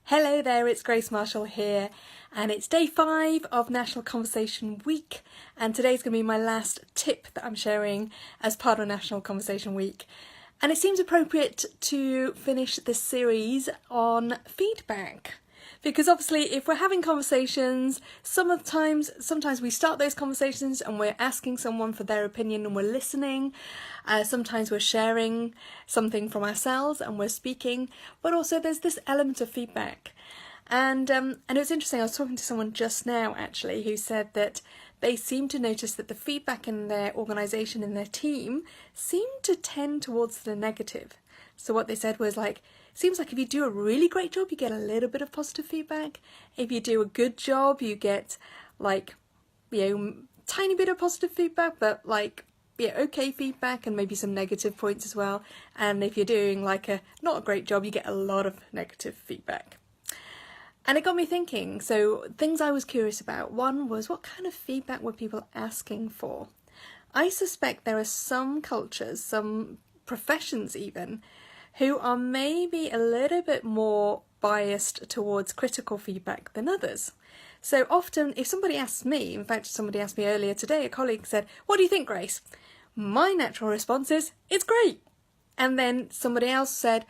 Hello there, it's Grace Marshall here, and it's day 5 of National Conversation Week, and today's going to be my last tip that I'm sharing as part of National Conversation Week. And it seems appropriate to finish this series on feedback, because obviously if we're having conversations, sometimes we start those conversations and we're asking someone for their opinion and we're listening. Sometimes we're sharing something from ourselves and we're speaking, but also there's this element of feedback. And it was interesting, I was talking to someone just now actually who said that they seem to notice that the feedback in their organisation, in their team, seemed to tend towards the negative. So what they said was seems like if you do a really great job, you get a little bit of positive feedback. If you do a good job, you get tiny bit of positive feedback, but okay feedback and maybe some negative points as well. And if you're doing not a great job, you get a lot of negative feedback. And it got me thinking, so things I was curious about. One was, what kind of feedback were people asking for? I suspect there are some cultures, some professions even, who are maybe a little bit more biased towards critical feedback than others. So often if somebody asks me, in fact somebody asked me earlier today, a colleague said, "What do you think, Grace?" My natural response is, "It's great." And then somebody else said,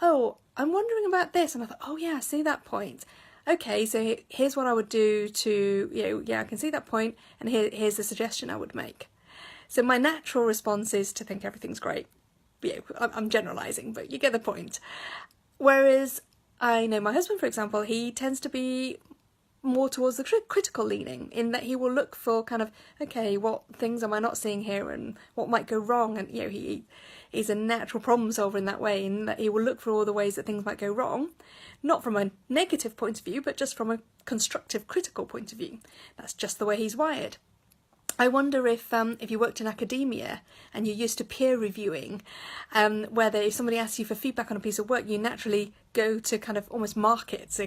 "Oh, I'm wondering about this." And I thought, oh yeah, I see that point. Okay, so here's what I would do to, I can see that point, and here's the suggestion I would make. So my natural response is to think everything's great. I'm generalising, but you get the point. Whereas I know my husband, for example, he tends to be more towards the critical leaning, in that he will look for okay, what things am I not seeing here and what might go wrong, and he's a natural problem solver in that way, in that he will look for all the ways that things might go wrong, not from a negative point of view, but just from a constructive critical point of view. That's just the way he's wired. I wonder if you worked in academia and you're used to peer reviewing, whether if somebody asks you for feedback on a piece of work, you naturally go to almost mark it, so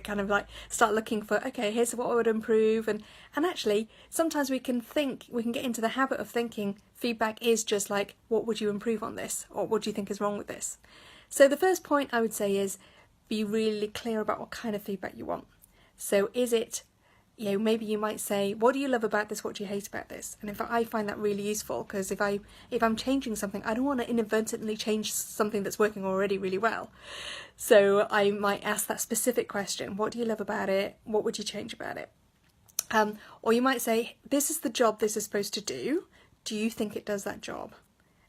start looking for, okay, here's what I would improve, and actually sometimes we can get into the habit of thinking feedback is just what would you improve on this, or what do you think is wrong with this? So the first point I would say is be really clear about what kind of feedback you want. So is it, maybe you might say, what do you love about this? What do you hate about this? And if I find that really useful, because if I'm changing something, I don't want to inadvertently change something that's working already really well. So I might ask that specific question. What do you love about it? What would you change about it? Or you might say, this is the job this is supposed to do. Do you think it does that job?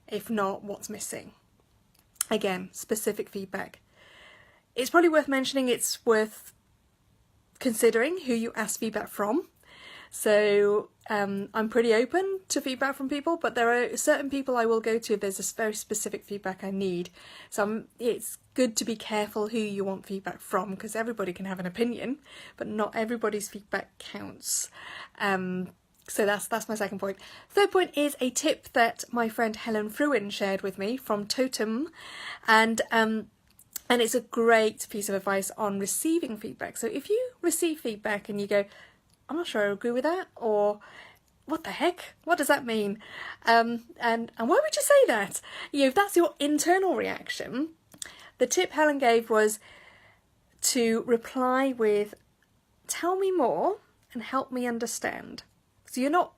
If not, what's missing? Again, specific feedback. It's probably worth mentioning, it's worth considering who you ask feedback from. So I'm pretty open to feedback from people, but there are certain people I will go to if there's a very specific feedback I need. So it's good to be careful who you want feedback from, because everybody can have an opinion, but not everybody's feedback counts. So that's my second point. Third point is a tip that my friend Helen Fruin shared with me from Totem, and it's a great piece of advice on receiving feedback. So if you receive feedback and you go, I'm not sure I agree with that, or what the heck, what does that mean? And why would you say that? If that's your internal reaction, the tip Helen gave was to reply with, tell me more and help me understand. So you're not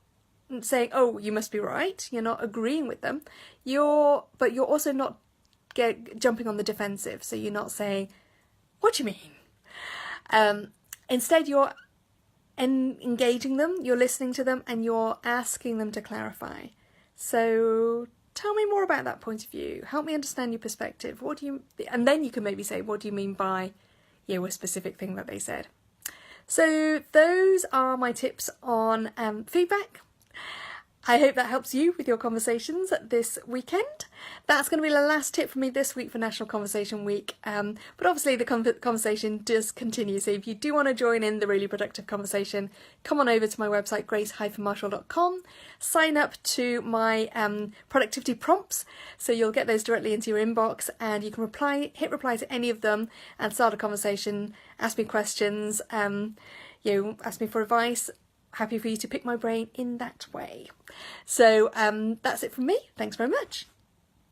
saying, oh, you must be right. You're not agreeing with them. But you're also not jumping on the defensive, so you're not saying, what do you mean? Instead you're engaging them, you're listening to them, and you're asking them to clarify. So tell me more about that point of view, help me understand your perspective, and then you can maybe say, what do you mean by a specific thing that they said? So those are my tips on feedback. I hope that helps you with your conversations this weekend. That's going to be the last tip from me this week for National Conversation Week. But obviously the conversation does continue. So if you do want to join in the really productive conversation, come on over to my website, grace-marshall.com. Sign up to my productivity prompts, so you'll get those directly into your inbox, and you can hit reply to any of them and start a conversation, ask me questions, ask me for advice. Happy for you to pick my brain in that way. So that's it from me. Thanks very much.